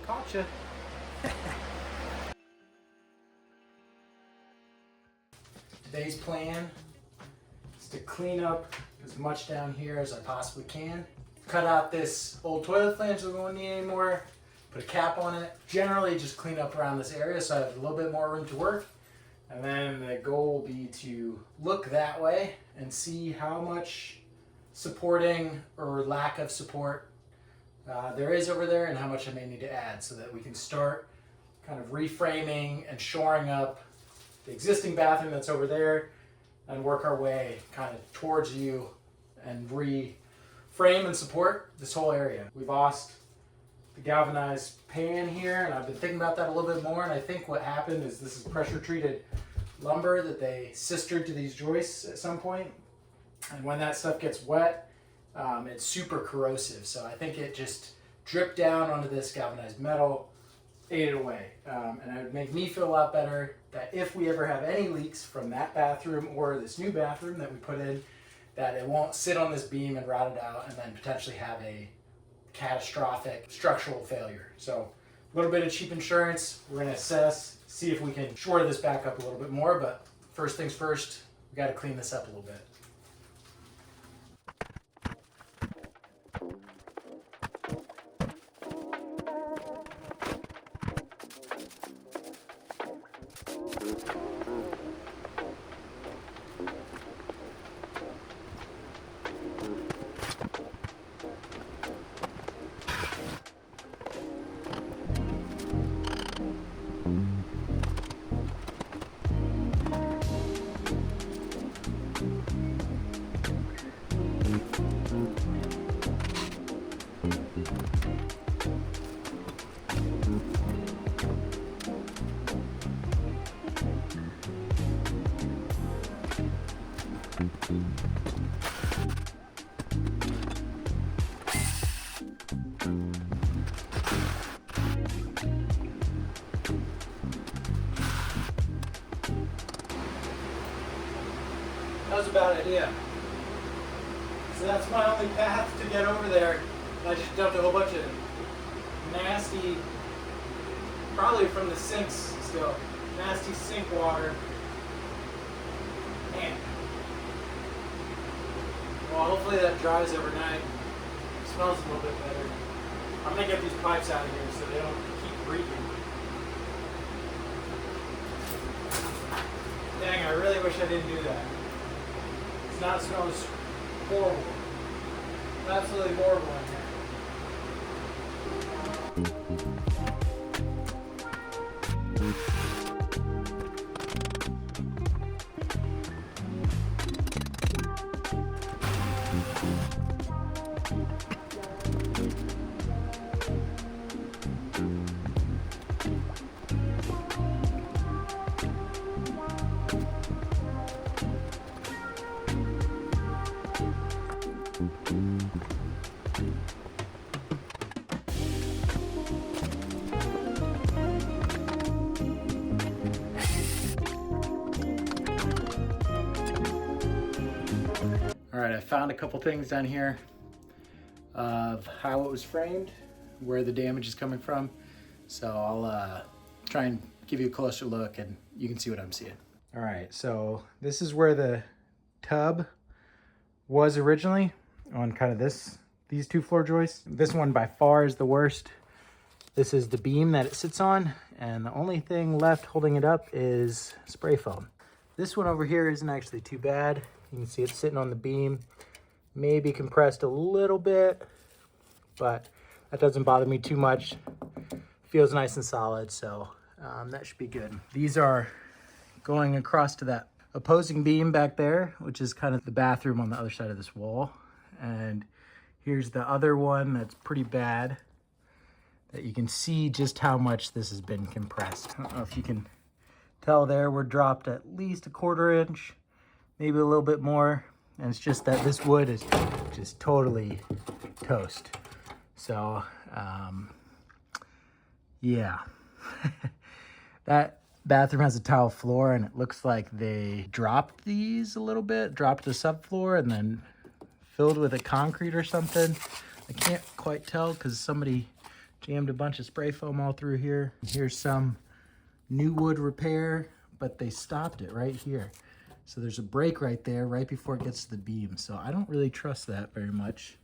Caught you. Today's plan is to clean up as much down here as I possibly can. Cut out this old toilet flange that we won't need anymore. Put a cap on it. Generally just clean up around this area so I have a little bit more room to work. And then the goal will be to look that way and see how much supporting or lack of support there is over there and how much I may need to add so that we can start kind of reframing and shoring up the existing bathroom that's over there and work our way kind of towards you and reframe and support this whole area. We've lost the galvanized pan here, and I've been thinking about that a little bit more, and I think what happened is this is pressure treated lumber that they sistered to these joists at some point, and when that stuff gets wet, it's super corrosive, so I think it just dripped down onto this galvanized metal, ate it away, and it would make me feel a lot better that if we ever have any leaks from that bathroom or this new bathroom that we put in, that it won't sit on this beam and rot it out and then potentially have a catastrophic structural failure. So a little bit of cheap insurance. We're going to assess, see if we can shore this back up a little bit more, but first things first, we got to clean this up a little bit. That was a bad idea. So that's my only path to get over there. I just dumped a whole bunch of nasty, probably from the sinks still, nasty sink water. Man. Well, hopefully that dries overnight. It smells a little bit better. I'm gonna get these pipes out of here so they don't keep breathing. Dang, I really wish I didn't do that. Now it smells horrible. Absolutely horrible in here. All right, I found a couple things down here of how it was framed, where the damage is coming from. So I'll try and give you a closer look and you can see what I'm seeing. All right, so this is where the tub was originally on kind of these two floor joists. This one by far is the worst. This is the beam that it sits on, and the only thing left holding it up is spray foam. This one over here isn't actually too bad. You can see it's sitting on the beam, maybe compressed a little bit, but that doesn't bother me too much. Feels nice and solid, so that should be good. These are going across to that opposing beam back there, which is kind of the bathroom on the other side of this wall. And here's the other one that's pretty bad, that you can see just how much this has been compressed. I don't know if you can tell there, we're dropped at least a 1/4 inch, maybe a little bit more. And it's just that this wood is just totally toast. So, yeah. That bathroom has a tile floor, and it looks like they dropped these a little bit, dropped the subfloor and then filled with a concrete or something. I can't quite tell because somebody Jammed a bunch of spray foam all through here. Here's some new wood repair, but they stopped it right here. So there's a break right there, right before it gets to the beam. So I don't really trust that very much.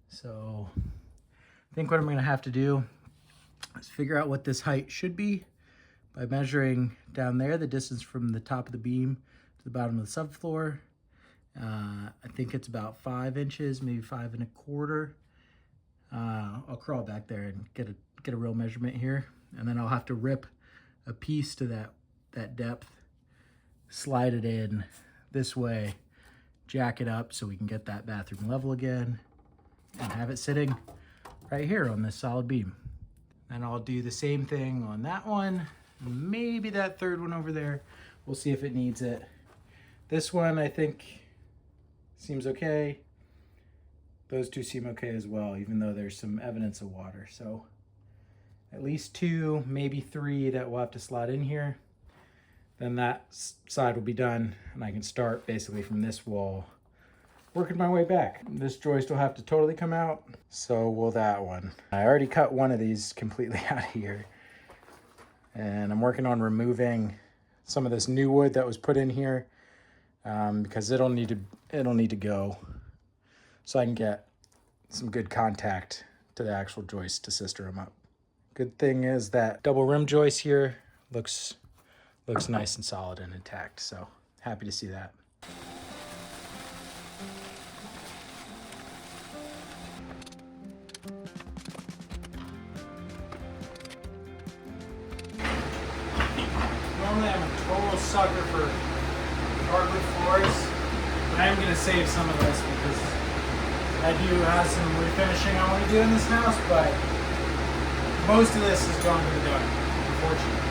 So I think what I'm gonna have to do is figure out what this height should be by measuring down there, the distance from the top of the beam to the bottom of the subfloor. I think it's about 5 inches, maybe 5 1/4. I'll crawl back there and get a real measurement here, and then I'll have to rip a piece to that depth, slide it in this way, jack it up so we can get that bathroom level again, and have it sitting right here on this solid beam. And I'll do the same thing on that one, maybe that third one over there. We'll see if it needs it. This one I think seems okay. Those two seem okay as well, even though there's some evidence of water. So at least 2, maybe 3 that we'll have to slot in here. Then that side will be done, and I can start basically from this wall, working my way back. This joist will have to totally come out, so will that one. I already cut one of these completely out of here, and I'm working on removing some of this new wood that was put in here, because it'll need to go, so I can get some good contact to the actual joist to sister them up. Good thing is that double rim joist here looks nice and solid and intact, so happy to see that. Normally I'm a total sucker for hardwood floors, but I'm going to save some of this because I do have some refinishing I want to do in this house, but most of this is going to be done, unfortunately.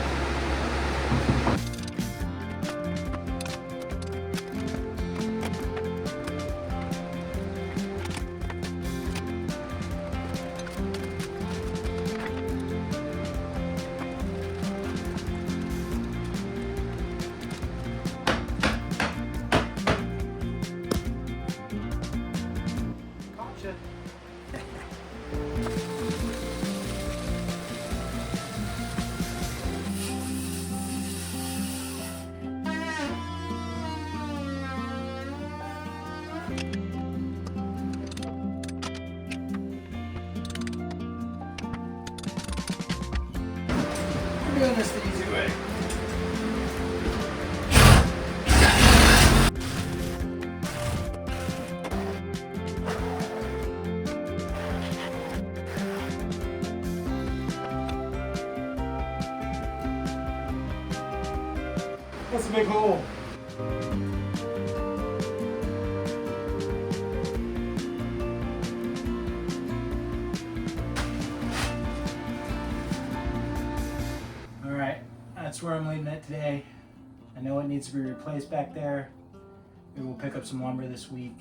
We're doing this the easy way. That's a big hole. All right, that's where I'm leaving it today. I know it needs to be replaced back there. Maybe we'll pick up some lumber this week.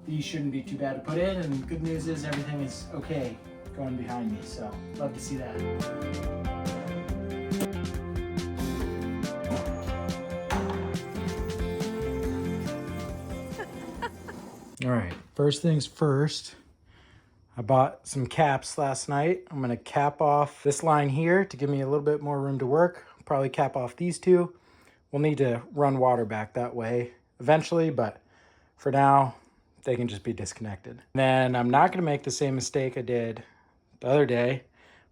These shouldn't be too bad to put in, and the good news is everything is okay going behind me, so love to see that. All right, first things first, I bought some caps last night. I'm gonna cap off this line here to give me a little bit more room to work. Probably cap off these two. We'll need to run water back that way eventually, but for now, they can just be disconnected. Then I'm not gonna make the same mistake I did the other day.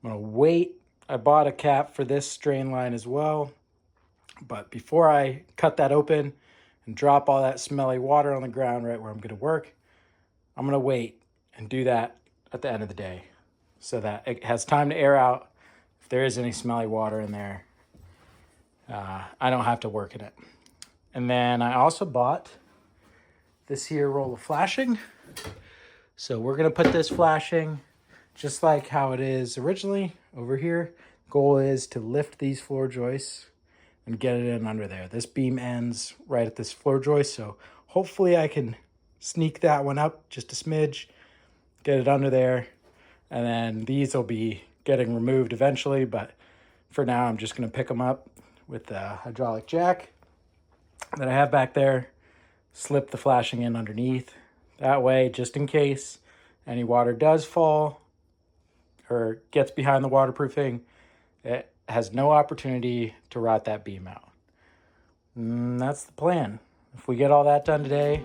I'm gonna wait. I bought a cap for this drain line as well, but before I cut that open and drop all that smelly water on the ground right where I'm gonna work, I'm gonna wait and do that at the end of the day so that it has time to air out. If there is any smelly water in there, I don't have to work in it. And then I also bought this here roll of flashing. So we're gonna put this flashing just like how it is originally over here. Goal is to lift these floor joists and get it in under there. This beam ends right at this floor joist, so hopefully I can sneak that one up just a smidge, get it under there, and then these will be getting removed eventually, but for now I'm just gonna pick them up with the hydraulic jack that I have back there, slip the flashing in underneath. That way, just in case any water does fall, or gets behind the waterproofing, it has no opportunity to rot that beam out. And that's the plan. If we get all that done today,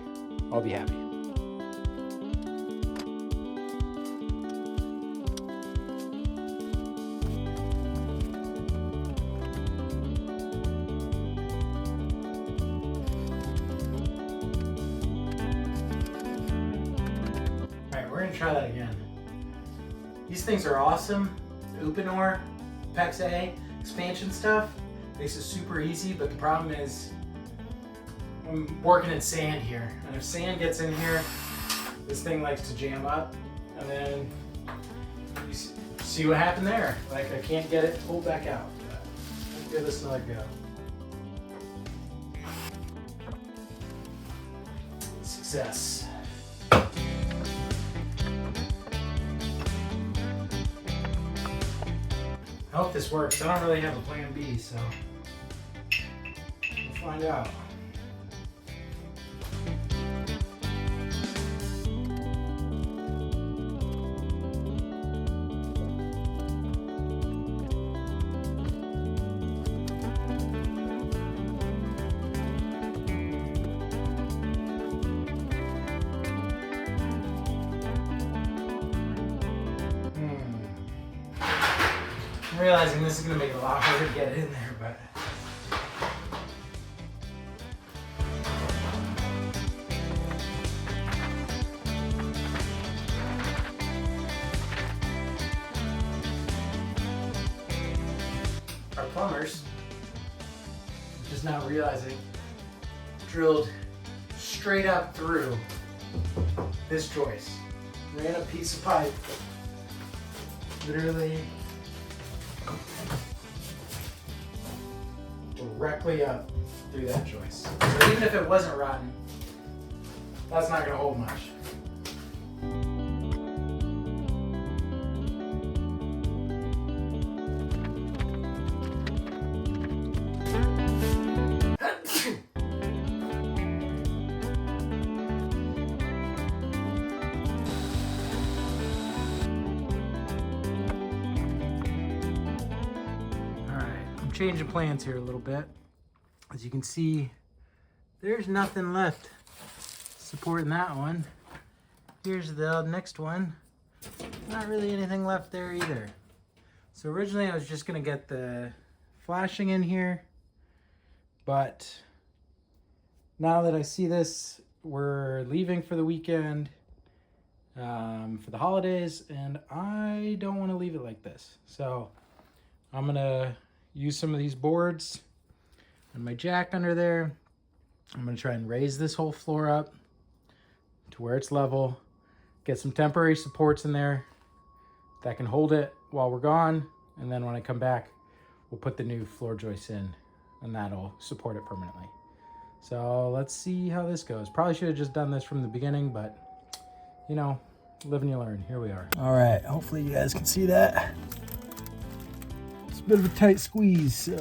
I'll be happy. We're gonna try that again. These things are awesome. Uponor, PEX A, expansion stuff makes it super easy, but the problem is I'm working in sand here. And if sand gets in here, this thing likes to jam up, and then you see what happened there. Like, I can't get it pulled back out. Let's give this another go. Success. I hope this works. I don't really have a plan B, so we'll find out. I'm realizing this is going to make it a lot harder to get in there, but our plumbers, just now realizing, drilled straight up through this joist. Ran a piece of pipe literally directly up through that joist. So even if it wasn't rotten, that's not going to hold much. Changing plans here a little bit. As you can see, there's nothing left supporting that one. Here's the next one. Not really anything left there either. So originally I was just gonna get the flashing in here, but now that I see this, we're leaving for the weekend, for the holidays, and I don't want to leave it like this. So I'm gonna use some of these boards and my jack under there. I'm going to try and raise this whole floor up to where it's level, get some temporary supports in there that can hold it while we're gone, and then when I come back, we'll put the new floor joists in, and that'll support it permanently. So let's see how this goes. Probably should have just done this from the beginning, but you know, live and you learn. Here we are. All right, hopefully you guys can see that. A bit of a tight squeeze, so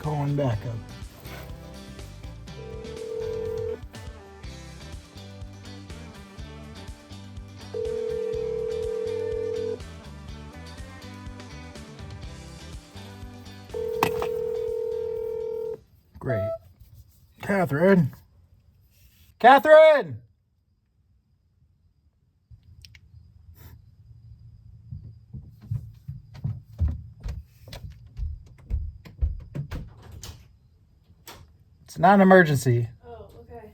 going back up. Great. Catherine! Catherine! It's not an emergency. Oh, okay.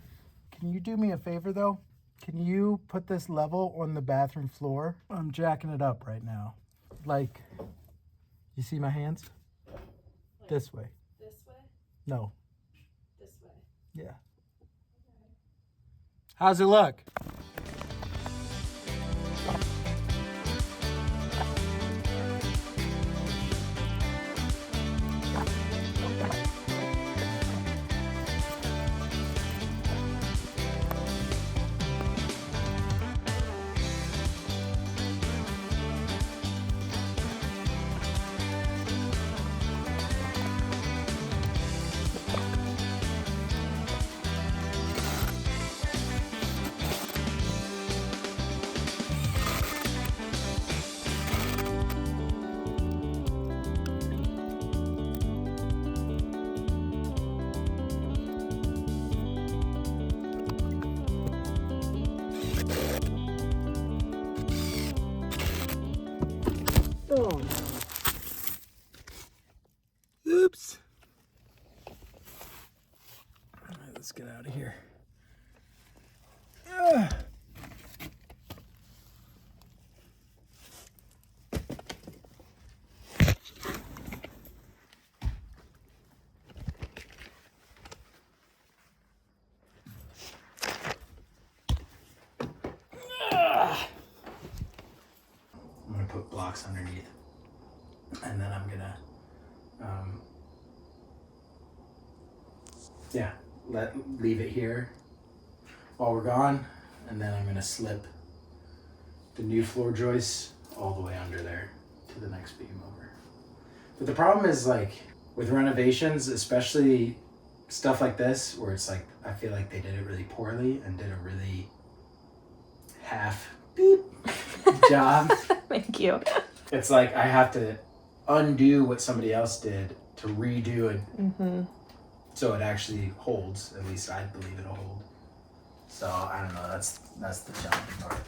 Can you do me a favor though? Can you put this level on the bathroom floor? I'm jacking it up right now. Like, you see my hands? Like This way. this way? No. This way. Yeah. Okay. How's it look? Oh no. Oops. All right, let's get out of here. I'm gonna put blocks underneath, and then I'm gonna, leave it here while we're gone, and then I'm gonna slip the new floor joists all the way under there to the next beam over. But the problem is, like, with renovations, especially stuff like this, where it's like, I feel like they did it really poorly and did a really half job. Thank you. It's like I have to undo what somebody else did to redo it, so it actually holds. At least I believe it'll hold. So I don't know. That's the challenging part.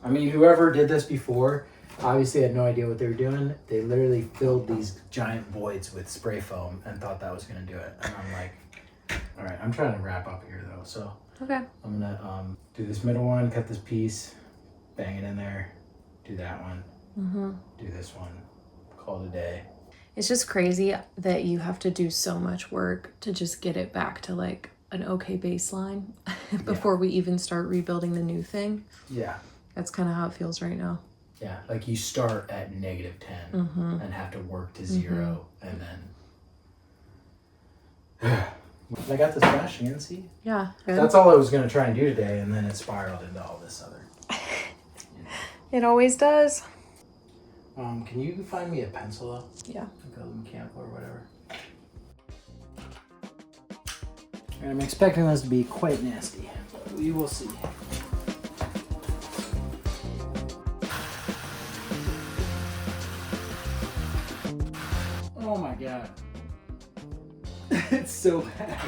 I mean, whoever did this before obviously had no idea what they were doing. They literally filled these giant voids with spray foam and thought that was gonna do it. And I'm like, all right, I'm trying to wrap up here though. So Okay. I'm gonna do this middle one, cut this piece, bang it in there, do that one, do this one, call it a day. It's just crazy that you have to do so much work to just get it back to like an okay baseline before we even start rebuilding the new thing. Yeah. That's kind of how it feels right now. Yeah, like you start at -10 and have to work to 0, and then I got this brush, you can see. Yeah. Good. That's all I was gonna try and do today, and then it spiraled into all this other. It always does. Can you find me a pencil though? Yeah. Like a mechanical or whatever. And I'm expecting this to be quite nasty. But we will see. Oh my god. It's so bad.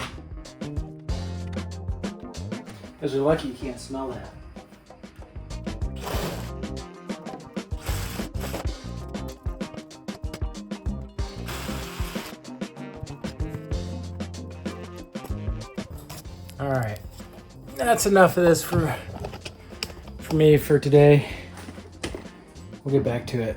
Because you're lucky you can't smell that. All right, that's enough of this for me for today. We'll get back to it.